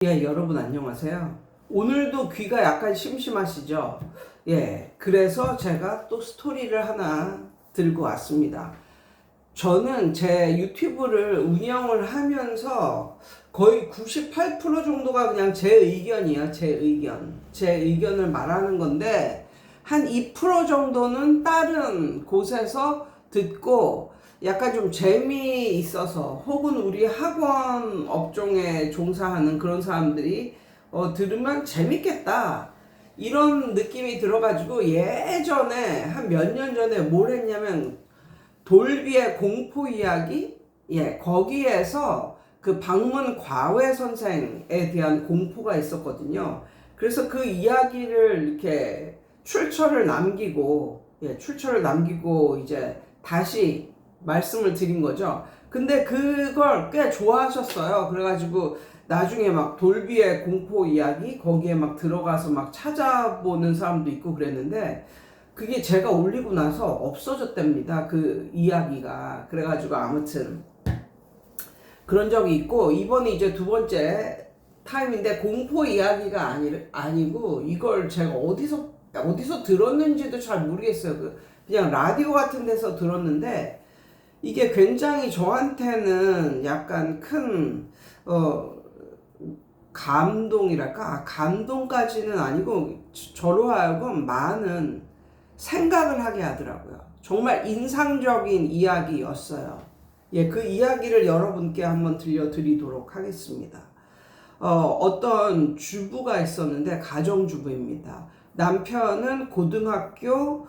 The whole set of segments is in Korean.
예, 여러분 안녕하세요. 오늘도 귀가 약간 심심하시죠? 예, 그래서 제가 또 스토리를 하나 들고 왔습니다. 저는 제 유튜브를 운영을 하면서 거의 98% 정도가 그냥 제 의견이에요. 제 의견. 제 의견을 말하는 건데, 한 2% 정도는 다른 곳에서 듣고, 약간 좀 재미있어서, 혹은 우리 학원 업종에 종사하는 그런 사람들이 들으면 재밌겠다. 이런 느낌이 들어가지고 예전에 한 몇 년 전에 뭘 했냐면 돌비의 공포 이야기? 예, 거기에서 그 방문 과외 선생에 대한 공포가 있었거든요. 그래서 그 이야기를 이렇게 출처를 남기고, 예, 출처를 남기고 이제 다시 말씀을 드린 거죠. 근데 그걸 꽤 좋아하셨어요. 그래가지고 나중에 막 돌비의 공포 이야기 거기에 막 들어가서 막 찾아보는 사람도 있고 그랬는데, 그게 제가 올리고 나서 없어졌답니다. 그 이야기가. 그래가지고 아무튼 그런 적이 있고, 이번이 이제 두 번째 타임인데 공포 이야기가 아니고, 이걸 제가 어디서 들었는지도 잘 모르겠어요. 그냥 라디오 같은 데서 들었는데, 이게 굉장히 저한테는 약간 큰 감동이랄까? 감동까지는 아니고 저로 하여금 많은 생각을 하게 하더라고요. 정말 인상적인 이야기였어요. 예, 그 이야기를 여러분께 한번 들려드리도록 하겠습니다. 어떤 주부가 있었는데, 가정주부입니다. 남편은 고등학교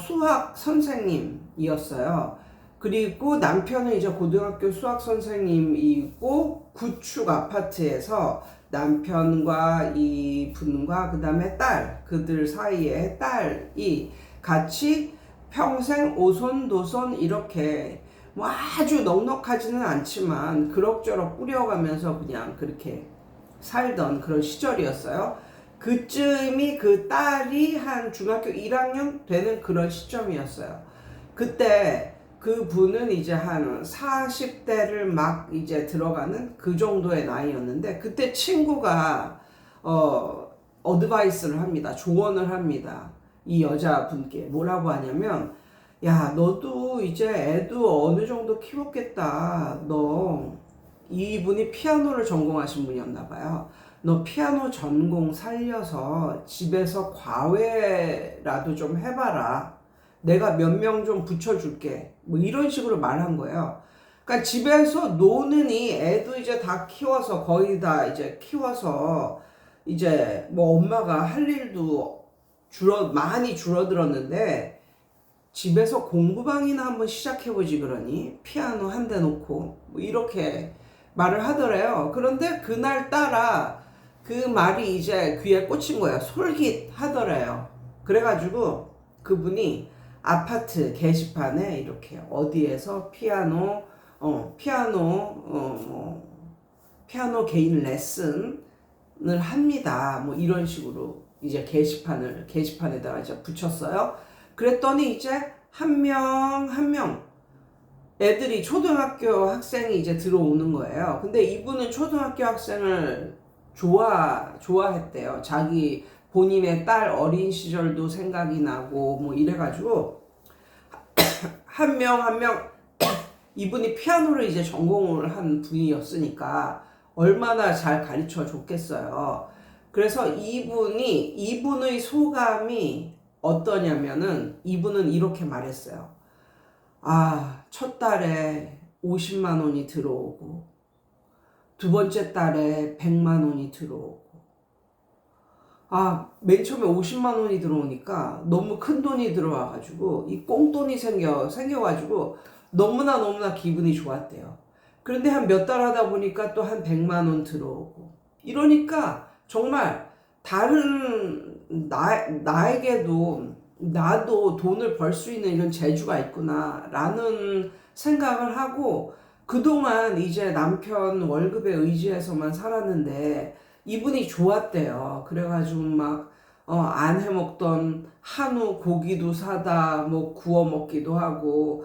수학 선생님이었어요. 그리고 남편은 이제 고등학교 수학 선생님이고, 구축 아파트에서 남편과 이 분과 그 다음에 그들 사이에 딸이 같이 평생 오손도손 이렇게 뭐 아주 넉넉하지는 않지만 그럭저럭 꾸려가면서 그냥 그렇게 살던 그런 시절이었어요. 그쯤이 그 딸이 한 중학교 1학년 되는 그런 시점이었어요. 그때 그 분은 이제 한 40대를 막 이제 들어가는 그 정도의 나이였는데, 그때 친구가 어드바이스를 합니다. 조언을 합니다. 이 여자분께 뭐라고 하냐면, 야, 너도 이제 애도 어느 정도 키웠겠다. 이분이 피아노를 전공하신 분이었나 봐요. 너 피아노 전공 살려서 집에서 과외라도 좀 해봐라. 내가 몇 명 좀 붙여줄게. 뭐 이런 식으로 말한 거예요. 그러니까 집에서 노느니 애도 이제 다 키워서, 거의 다 이제 키워서 이제 뭐 엄마가 할 일도 많이 줄어들었는데, 집에서 공부방이나 한번 시작해보지 그러니 피아노 한 대 놓고 뭐 이렇게 말을 하더래요. 그런데 그날따라 그 말이 이제 귀에 꽂힌 거예요. 솔깃하더래요. 그래가지고 그분이 아파트 게시판에 이렇게 어디에서 피아노 개인 레슨을 합니다. 뭐 이런 식으로 이제 게시판에다가 이제 붙였어요. 그랬더니 이제 한 명 애들이 초등학교 학생이 이제 들어오는 거예요. 근데 이분은 초등학교 학생을 좋아했대요. 자기 본인의 딸 어린 시절도 생각이 나고 뭐 이래가지고 한 명 이분이 피아노를 이제 전공을 한 분이었으니까 얼마나 잘 가르쳐 줬겠어요. 그래서 이분의 소감이 어떠냐면은, 이분은 이렇게 말했어요. 아, 첫 달에 50만 원이 들어오고, 두 번째 달에 100만 원이 들어오고, 아, 맨 처음에 50만 원이 들어오니까 너무 큰 돈이 들어와가지고, 이 꽁돈이 생겨가지고, 너무나 기분이 좋았대요. 그런데 한 몇 달 하다 보니까 또 한 100만 원 들어오고, 이러니까 정말 나에게도 나도 돈을 벌 수 있는 이런 재주가 있구나 라는 생각을 하고, 그동안 이제 남편 월급에 의지해서만 살았는데 이분이 좋았대요. 그래가지고 막 안 해먹던 한우 고기도 사다 뭐 구워 먹기도 하고,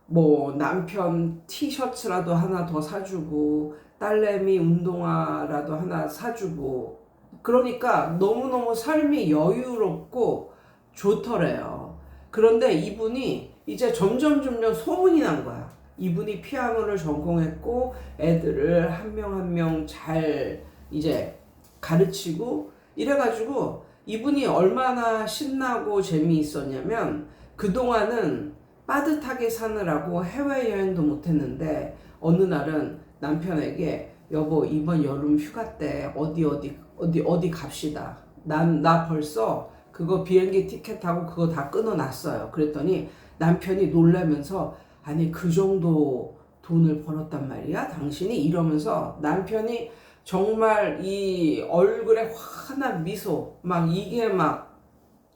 뭐 남편 티셔츠라도 하나 더 사주고, 딸내미 운동화라도 하나 사주고, 그러니까 너무너무 삶이 여유롭고 좋더래요. 그런데 이분이 이제 점점 소문이 난 거야. 이분이 피아노를 전공했고 애들을 한 명 한 명 잘 이제 가르치고 이래가지고 이분이 얼마나 신나고 재미있었냐면, 그동안은 빠듯하게 사느라고 해외여행도 못했는데 어느 날은 남편에게 여보 이번 여름 휴가 때 어디 갑시다. 나 벌써 그거 비행기 티켓하고 그거 다 끊어놨어요. 그랬더니 남편이 놀라면서 아니 그 정도 돈을 벌었단 말이야 당신이? 이러면서 남편이 정말 이 얼굴에 환한 미소 막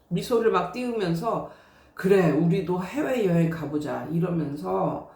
미소를 막 띄우면서 그래 우리도 해외여행 가보자 이러면서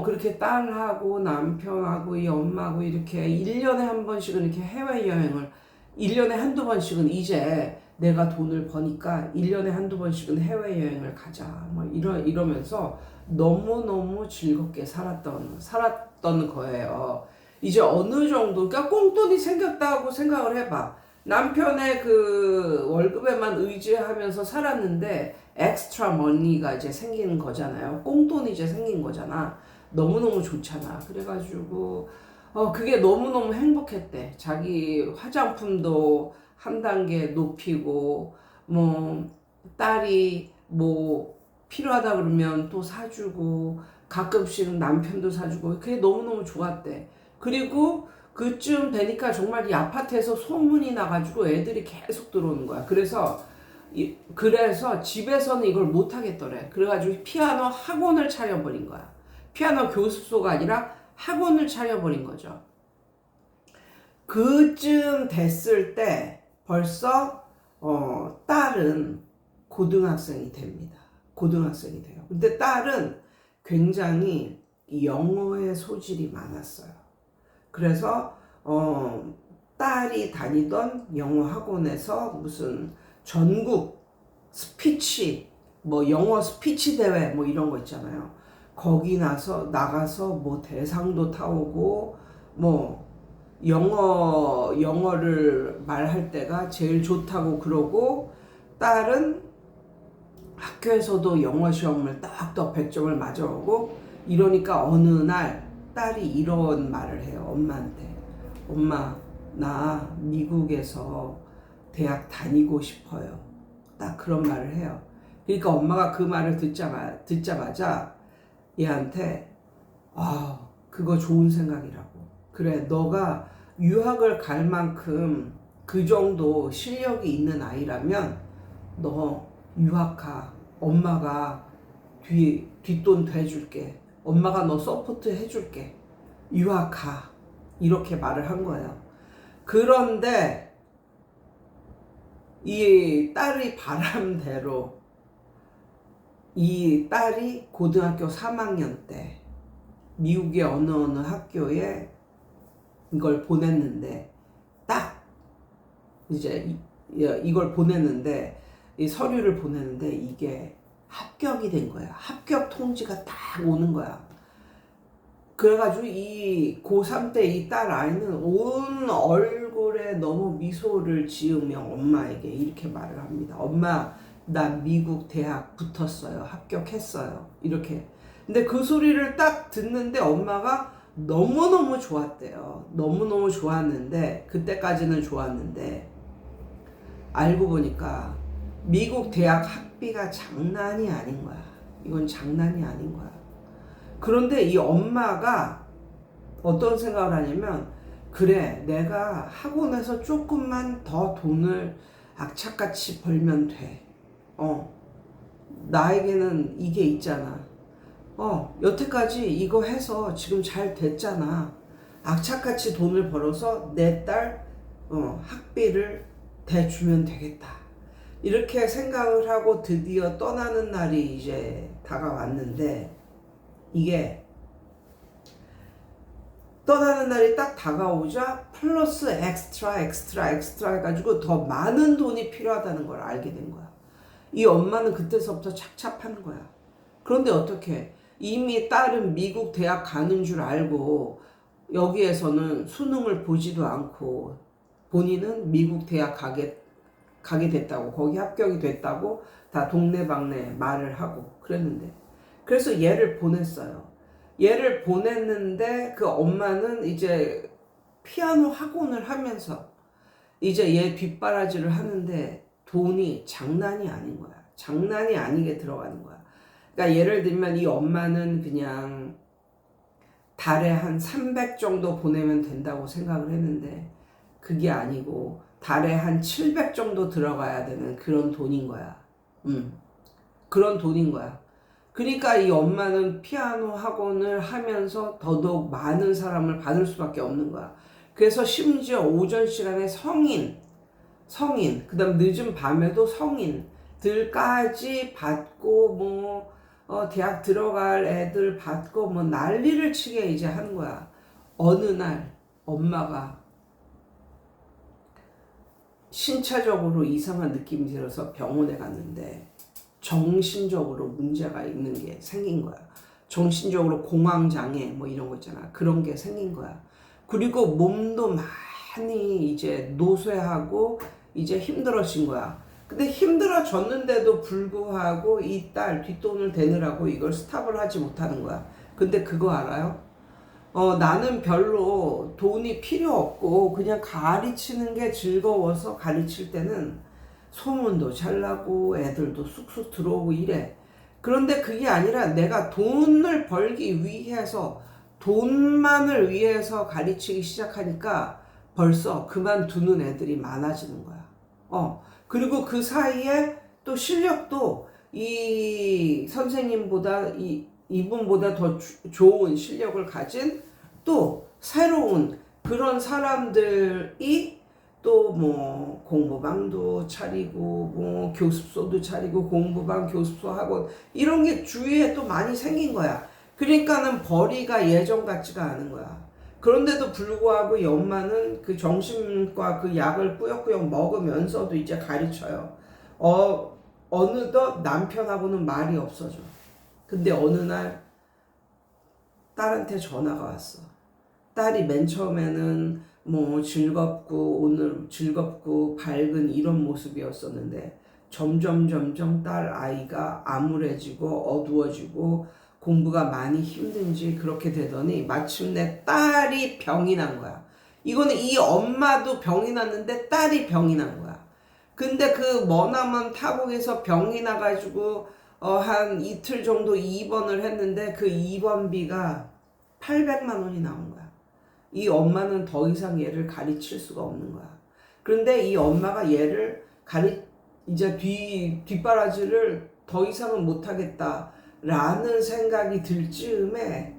그렇게 딸하고 남편하고 이 엄마하고 이렇게 1년에 한 번씩은 이렇게 해외여행을 1년에 한두 번씩은 이제 내가 돈을 버니까 1년에 한두 번씩은 해외여행을 가자 뭐 이러면서 너무너무 즐겁게 살았던 거예요. 이제 어느 정도 그러니까 꽁돈이 생겼다고 생각을 해봐. 남편의 그 월급에만 의지하면서 살았는데 엑스트라 머니가 이제 생기는 거잖아요. 꽁돈이 이제 생긴 거잖아. 너무너무 좋잖아. 그래가지고 그게 너무너무 행복했대. 자기 화장품도 한 단계 높이고 뭐 딸이 뭐 필요하다 그러면 또 사주고 가끔씩 남편도 사주고 그게 너무너무 좋았대. 그리고 그쯤 되니까 정말 이 아파트에서 소문이 나가지고 애들이 계속 들어오는 거야. 그래서 집에서는 이걸 못 하겠더래. 그래가지고 피아노 학원을 차려버린 거야. 피아노 교습소가 아니라 학원을 차려버린 거죠. 그쯤 됐을 때 벌써 딸은 고등학생이 됩니다. 고등학생이 돼요. 근데 딸은 굉장히 영어에 소질이 많았어요. 그래서 딸이 다니던 영어 학원에서 무슨 전국 스피치 뭐 영어 스피치 대회 뭐 이런 거 있잖아요. 거기 나가서 뭐 대상도 타오고 뭐 영어를 말할 때가 제일 좋다고 그러고, 딸은 학교에서도 영어 시험을 딱딱 100점을 맞아오고 이러니까 어느 날 딸이 이런 말을 해요. 엄마한테. 엄마 나 미국에서 대학 다니고 싶어요. 딱 그런 말을 해요. 그러니까 엄마가 그 말을 듣자마자 얘한테 그거 좋은 생각이라고. 그래 너가 유학을 갈 만큼 그 정도 실력이 있는 아이라면 너 유학 가. 엄마가 뒷돈 대줄게. 엄마가 너 서포트 해줄게. 유학 가. 이렇게 말을 한 거예요. 그런데 이 딸의 바람대로 이 딸이 고등학교 3학년 때 미국의 어느 학교에 이걸 보냈는데 딱 이제 이걸 보냈는데 이 서류를 보냈는데 이게 합격이 된 거야. 합격 통지가 딱 오는 거야. 그래가지고 이 고3 때 이 딸 아이는 온 얼굴에 너무 미소를 지으며 엄마에게 이렇게 말을 합니다. 엄마 나 미국 대학 붙었어요. 합격했어요. 이렇게. 근데 그 소리를 딱 듣는데 엄마가 너무너무 좋았대요. 너무너무 좋았는데 그때까지는 좋았는데 알고 보니까 미국 대학 학비가 장난이 아닌 거야. 이건 장난이 아닌 거야. 그런데 이 엄마가 어떤 생각을 하냐면 그래 내가 학원에서 조금만 더 돈을 악착같이 벌면 돼. 나에게는 이게 있잖아. 여태까지 이거 해서 지금 잘 됐잖아. 악착같이 돈을 벌어서 내 딸 학비를 대주면 되겠다. 이렇게 생각을 하고 드디어 떠나는 날이 이제 다가왔는데 이게 떠나는 날이 딱 다가오자 플러스 엑스트라 해가지고 더 많은 돈이 필요하다는 걸 알게 된 거야. 이 엄마는 그때서부터 착잡한 거야. 그런데 어떻게 이미 딸은 미국 대학 가는 줄 알고 여기에서는 수능을 보지도 않고 본인은 미국 대학 가게 됐다고, 거기 합격이 됐다고 다 동네방네 말을 하고 그랬는데, 그래서 얘를 보냈어요. 얘를 보냈는데 그 엄마는 이제 피아노 학원을 하면서 이제 얘 뒷바라지를 하는데 돈이 장난이 아닌 거야. 장난이 아니게 들어가는 거야. 그러니까 예를 들면 이 엄마는 그냥 달에 한 300 정도 보내면 된다고 생각을 했는데 그게 아니고 달에 한 700 정도 들어가야 되는 그런 돈인 거야. 그런 돈인 거야. 그러니까 이 엄마는 피아노 학원을 하면서 더더욱 많은 사람을 받을 수밖에 없는 거야. 그래서 심지어 오전 시간에 성인, 그 다음 늦은 밤에도 성인들까지 받고 대학 들어갈 애들 받고 난리를 치게 이제 하는 거야. 어느 날 엄마가 신체적으로 이상한 느낌이 들어서 병원에 갔는데 정신적으로 문제가 있는 게 생긴 거야. 정신적으로 공황장애 이런 거 있잖아. 그런 게 생긴 거야. 그리고 몸도 많이 이제 노쇠하고 이제 힘들어진 거야. 근데 힘들어졌는데도 불구하고 이 딸 뒷돈을 대느라고 이걸 스탑을 하지 못하는 거야. 근데 그거 알아요? 나는 별로 돈이 필요 없고 그냥 가르치는 게 즐거워서 가르칠 때는 소문도 잘 나고 애들도 쑥쑥 들어오고 이래. 그런데 그게 아니라 내가 돈을 벌기 위해서, 돈만을 위해서 가르치기 시작하니까 벌써 그만두는 애들이 많아지는 거야. 그리고 그 사이에 또 실력도 이 선생님보다 이분보다 더 좋은 실력을 가진 또 새로운 그런 사람들이 또 공부방도 차리고 교습소도 차리고 공부방, 교습소, 학원 이런 게 주위에 또 많이 생긴 거야. 그러니까는 벌이가 예전 같지가 않은 거야. 그런데도 불구하고 이 엄마는 그 정신과 그 약을 꾸역꾸역 먹으면서도 이제 가르쳐요. 어느덧 남편하고는 말이 없어져. 근데 어느 날 딸한테 전화가 왔어. 딸이 맨 처음에는 즐겁고 오늘 즐겁고 밝은 이런 모습이었었는데 점점 딸 아이가 암울해지고 어두워지고 공부가 많이 힘든지 그렇게 되더니 마침내 딸이 병이 난 거야. 이거는 이 엄마도 병이 났는데 딸이 병이 난 거야. 근데 그 머나먼 타국에서 병이 나가지고 한 이틀 정도 입원을 했는데 그 입원비가 800만 원이 나온 거야. 이 엄마는 더 이상 얘를 가르칠 수가 없는 거야. 그런데 이 엄마가 얘를 이제 뒷바라지를 더 이상은 못하겠다라는 생각이 들 즈음에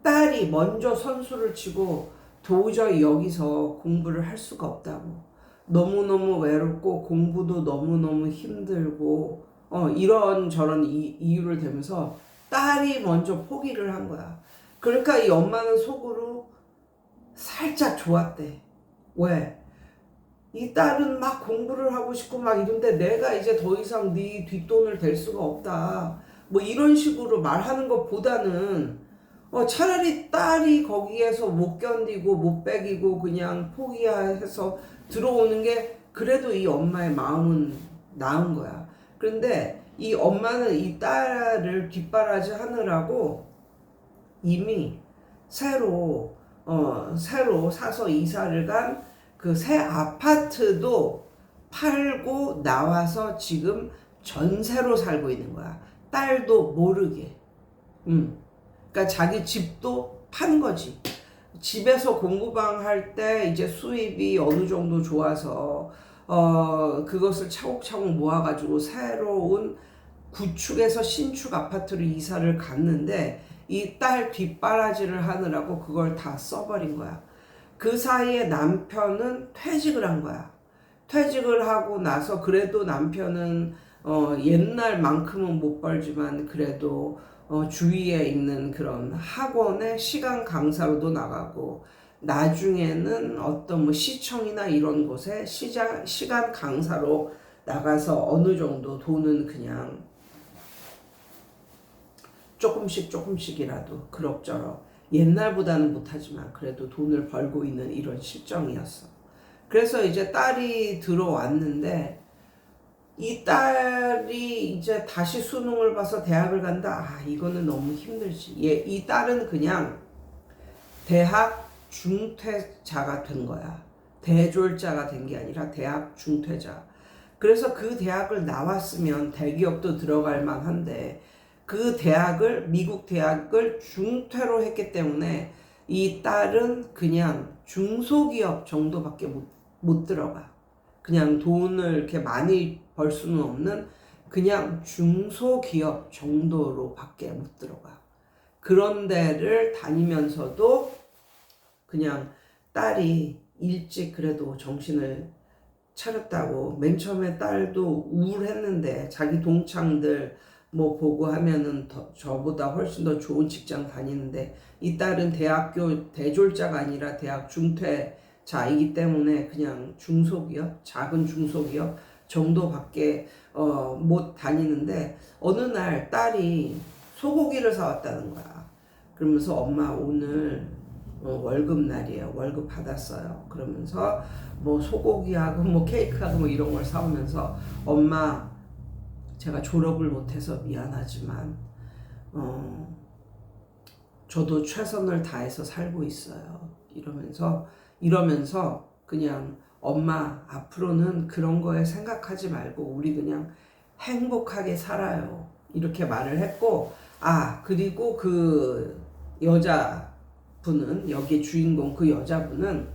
딸이 먼저 선수를 치고 도저히 여기서 공부를 할 수가 없다고. 너무너무 외롭고 공부도 너무너무 힘들고 이런저런 이유를 대면서 딸이 먼저 포기를 한 거야. 그러니까 이 엄마는 속으로 살짝 좋았대. 왜? 이 딸은 막 공부를 하고 싶고 막 이런데 내가 이제 더 이상 네 뒷돈을 댈 수가 없다. 이런 식으로 말하는 것보다는 차라리 딸이 거기에서 못 견디고 못 배기고 그냥 포기해서 들어오는 게 그래도 이 엄마의 마음은 나은 거야. 그런데 이 엄마는 이 딸을 뒷바라지 하느라고 이미 새로 사서 이사를 간 그 새 아파트도 팔고 나와서 지금 전세로 살고 있는 거야. 딸도 모르게. 그러니까 자기 집도 판 거지. 집에서 공부방 할 때 이제 수입이 어느 정도 좋아서 그것을 차곡차곡 모아가지고 새로운 구축에서 신축 아파트로 이사를 갔는데 이 딸 뒷바라지를 하느라고 그걸 다 써버린 거야. 그 사이에 남편은 퇴직을 한 거야. 퇴직을 하고 나서 그래도 남편은 옛날만큼은 못 벌지만 그래도 주위에 있는 그런 학원에 시간 강사로도 나가고 나중에는 어떤 시청이나 이런 곳에 시간 강사로 나가서 어느 정도 돈은 그냥 조금씩이라도 그럭저럭 옛날보다는 못하지만 그래도 돈을 벌고 있는 이런 실정이었어. 그래서 이제 딸이 들어왔는데 이 딸이 이제 다시 수능을 봐서 대학을 간다. 아, 이거는 너무 힘들지. 이 딸은 그냥 대학 중퇴자가 된 거야. 대졸자가 된 게 아니라 대학 중퇴자. 그래서 그 대학을 나왔으면 대기업도 들어갈 만한데 그 대학을, 미국 대학을 중퇴로 했기 때문에 이 딸은 그냥 중소기업 정도밖에 못 들어가. 그냥 돈을 이렇게 많이 벌 수는 없는 그냥 중소기업 정도로밖에 못 들어가. 그런 데를 다니면서도 그냥 딸이 일찍 그래도 정신을 차렸다고, 맨 처음에 딸도 우울했는데 자기 동창들 뭐 보고 하면은 저보다 훨씬 더 좋은 직장 다니는데 이 딸은 대학교 대졸자가 아니라 대학 중퇴자이기 때문에 그냥 중소기업, 작은 중소기업 정도밖에 못 다니는데 어느 날 딸이 소고기를 사왔다는 거야. 그러면서 엄마 오늘 월급 날이에요. 월급 받았어요. 그러면서 뭐 소고기하고 뭐 케이크하고 뭐 이런 걸 사오면서 엄마 제가 졸업을 못해서 미안하지만 저도 최선을 다해서 살고 있어요. 이러면서 그냥 엄마 앞으로는 그런 거에 생각하지 말고 우리 그냥 행복하게 살아요. 이렇게 말을 했고, 아 그리고 그 여자분은, 여기 주인공 그 여자분은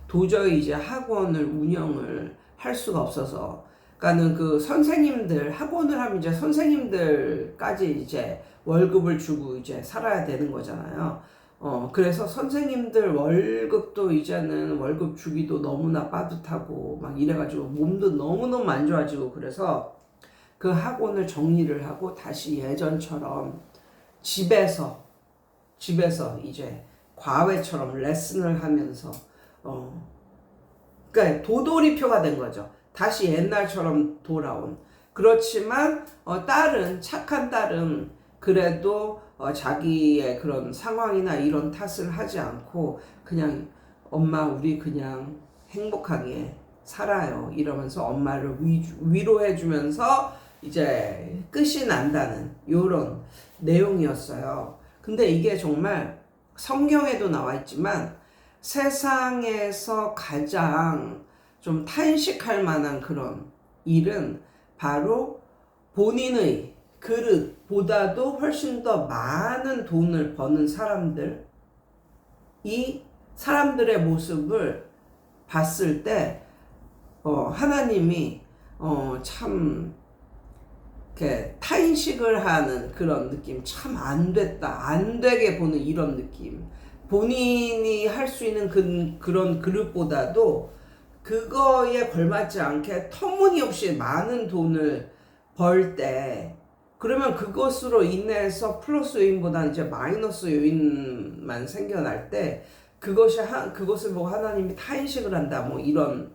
도저히 이제 학원을 운영을 할 수가 없어서, 그러니까는 그 선생님들, 학원을 하면 이제 선생님들까지 이제 월급을 주고 이제 살아야 되는 거잖아요. 그래서 선생님들 월급도 이제는 월급 주기도 너무나 빠듯하고 막 이래가지고 몸도 너무너무 안 좋아지고, 그래서 그 학원을 정리를 하고 다시 예전처럼 집에서 이제 과외처럼 레슨을 하면서 그러니까 도돌이표가 된 거죠. 다시 옛날처럼 돌아온. 그렇지만 딸은, 착한 딸은 그래도 자기의 그런 상황이나 이런 탓을 하지 않고 그냥 엄마 우리 그냥 행복하게 살아요 이러면서 엄마를 위로해 주면서 이제 끝이 난다는 요런 내용이었어요. 근데 이게 정말 성경에도 나와 있지만 세상에서 가장 좀 탄식할 만한 그런 일은 바로 본인의 그릇보다도 훨씬 더 많은 돈을 버는 사람들, 이 사람들의 모습을 봤을 때 하나님이 참 이렇게 탄식을 하는 그런 느낌, 참 안 됐다, 안 되게 보는 이런 느낌. 본인이 할 수 있는 그런 그릇보다도 그거에 걸맞지 않게 터무니없이 많은 돈을 벌 때, 그러면 그것으로 인해서 플러스 요인보다 이제 마이너스 요인만 생겨날 때 그것을 보고 하나님이 탄식을 한다, 뭐 이런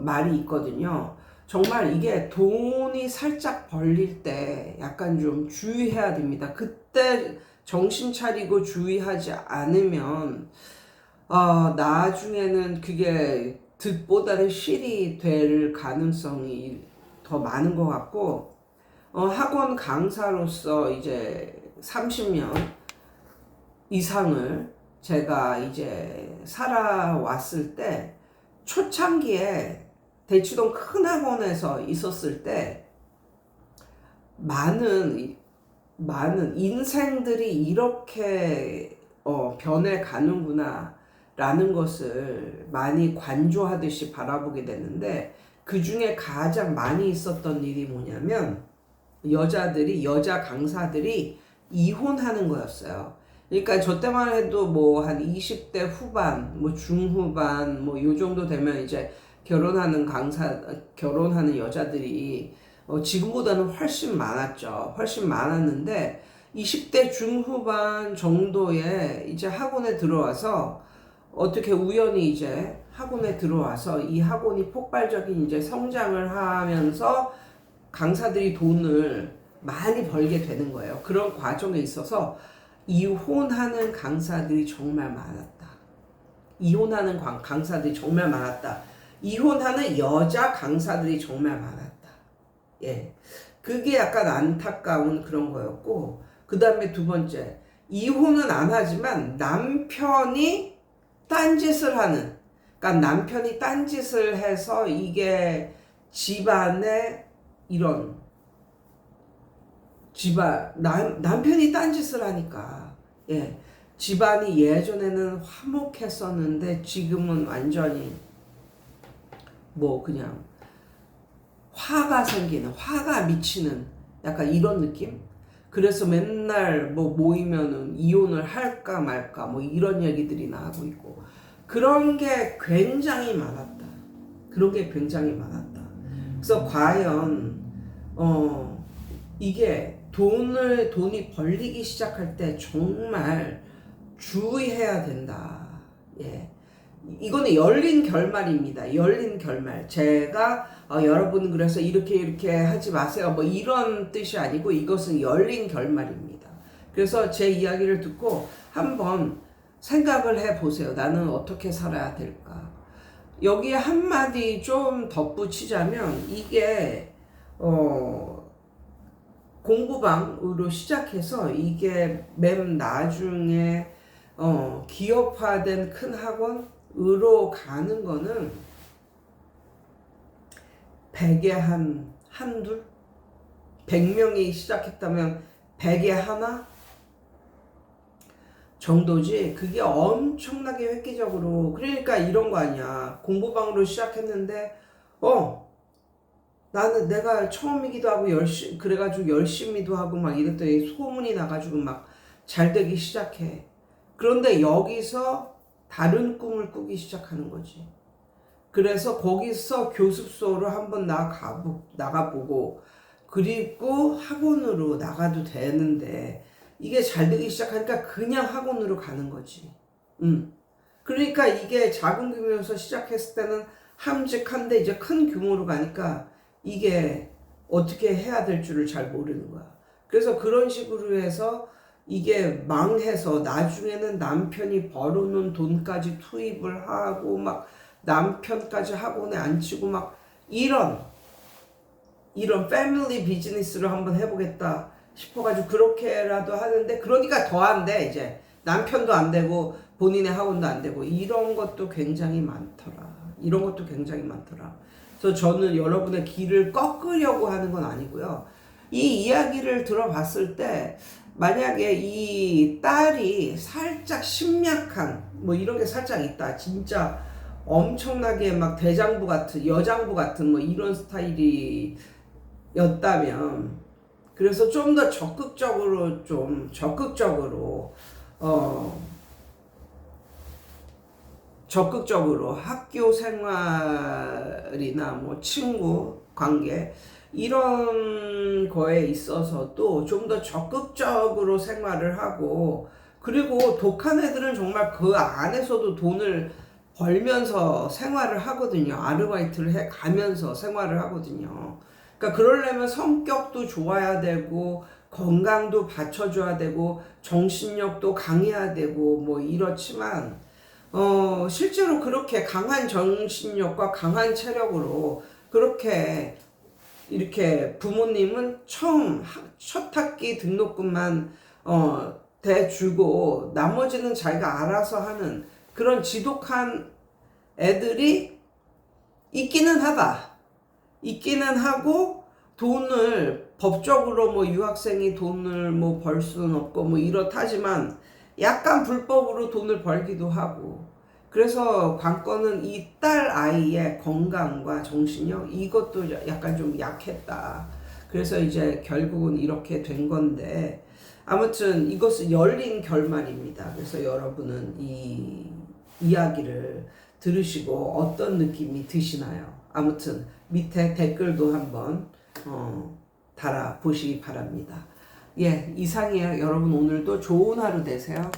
말이 있거든요. 정말 이게 돈이 살짝 벌릴 때 약간 좀 주의해야 됩니다. 그때 정신 차리고 주의하지 않으면 나중에는 그게 득보다는 실이 될 가능성이 더 많은 것 같고, 학원 강사로서 이제 30년 이상을 제가 이제 살아왔을 때, 초창기에 대치동 큰 학원에서 있었을 때 많은 인생들이 이렇게 변해 가는구나 라는 것을 많이 관조하듯이 바라보게 됐는데, 그 중에 가장 많이 있었던 일이 뭐냐면 여자 강사들이 이혼하는 거였어요. 그러니까 저 때만 해도 뭐 한 20대 후반, 뭐 중후반, 뭐 요 정도 되면 이제 결혼하는 여자들이 지금보다는 훨씬 많았죠. 훨씬 많았는데 20대 중후반 정도에 이제 학원에 들어와서 어떻게 우연히 이제 학원에 들어와서 이 학원이 폭발적인 이제 성장을 하면서 강사들이 돈을 많이 벌게 되는 거예요. 그런 과정에 있어서 이혼하는 강사들이 정말 많았다. 이혼하는 강사들이 정말 많았다. 이혼하는 여자 강사들이 정말 많았다. 예. 그게 약간 안타까운 그런 거였고, 그 다음에 두 번째, 이혼은 안 하지만 남편이 딴짓을 하는, 그러니까 남편이 딴짓을 해서 이게 집안에 이런 남편이 딴짓을 하니까, 예, 집안이 예전에는 화목했었는데 지금은 완전히 뭐 그냥 화가 생기는, 화가 미치는 약간 이런 느낌? 그래서 맨날 뭐 모이면은 이혼을 할까 말까 뭐 이런 얘기들이 나오고 있고, 그런 게 굉장히 많았다. 그런 게 굉장히 많았다. 그래서 과연 이게 돈이 벌리기 시작할 때 정말 주의해야 된다. 예. 이거는 열린 결말입니다. 열린 결말. 제가 여러분 그래서 이렇게 하지 마세요. 뭐 이런 뜻이 아니고 이것은 열린 결말입니다. 그래서 제 이야기를 듣고 한번 생각을 해보세요. 나는 어떻게 살아야 될까? 여기에 한마디 좀 덧붙이자면 이게 공부방으로 시작해서 이게 맨 나중에 기업화된 큰 학원으로 가는 거는 100에 한둘? 100명이 시작했다면 100에 하나? 정도지. 그게 엄청나게 획기적으로, 그러니까 이런 거 아니야. 공부방으로 시작했는데 나는 내가 처음이기도 하고 그래가지고 열심히도 하고 막 이랬더니 소문이 나가지고 막 잘 되기 시작해. 그런데 여기서 다른 꿈을 꾸기 시작하는 거지. 그래서 거기서 교습소로 한번 나가보고, 그리고 학원으로 나가도 되는데, 이게 잘 되기 시작하니까 그냥 학원으로 가는 거지. 그러니까 이게 작은 규모에서 시작했을 때는 함직한데 이제 큰 규모로 가니까 이게 어떻게 해야 될 줄을 잘 모르는 거야. 그래서 그런 식으로 해서 이게 망해서 나중에는 남편이 벌어놓은 돈까지 투입을 하고 막 남편까지 학원에 앉히고 막 이런 패밀리 비즈니스를 한번 해보겠다 싶어가지고 그렇게라도 하는데, 그러니까 더 안 돼. 이제 남편도 안 되고 본인의 학원도 안 되고 이런 것도 굉장히 많더라. 그래서 저는 여러분의 길을 꺾으려고 하는 건 아니고요. 이 이야기를 들어봤을 때 만약에 이 딸이 살짝 심약한 뭐 이런 게 살짝 있다. 진짜 엄청나게 막 대장부 같은, 여장부 같은 뭐 이런 스타일이 였다면, 그래서 좀 더 적극적으로 학교 생활이나 뭐 친구 관계 이런 거에 있어서도 좀 더 적극적으로 생활을 하고, 그리고 독한 애들은 정말 그 안에서도 돈을 벌면서 생활을 하거든요. 아르바이트를 해 가면서 생활을 하거든요. 그러니까 그러려면 성격도 좋아야 되고 건강도 받쳐줘야 되고 정신력도 강해야 되고 뭐 이렇지만 실제로 그렇게 강한 정신력과 강한 체력으로 그렇게 이렇게 부모님은 첫 학기 등록금만 대주고 나머지는 자기가 알아서 하는 그런 지독한 애들이 있기는 하고, 돈을 법적으로 뭐 유학생이 돈을 뭐 벌 수는 없고 뭐 이렇다지만 약간 불법으로 돈을 벌기도 하고, 그래서 관건은 이 딸 아이의 건강과 정신력 이것도 약간 좀 약했다. 그래서 이제 결국은 이렇게 된 건데, 아무튼 이것은 열린 결말입니다. 그래서 여러분은 이 이야기를 들으시고 어떤 느낌이 드시나요? 아무튼 밑에 댓글도 한번 달아보시기 바랍니다. 예, 이상이에요. 여러분 오늘도 좋은 하루 되세요.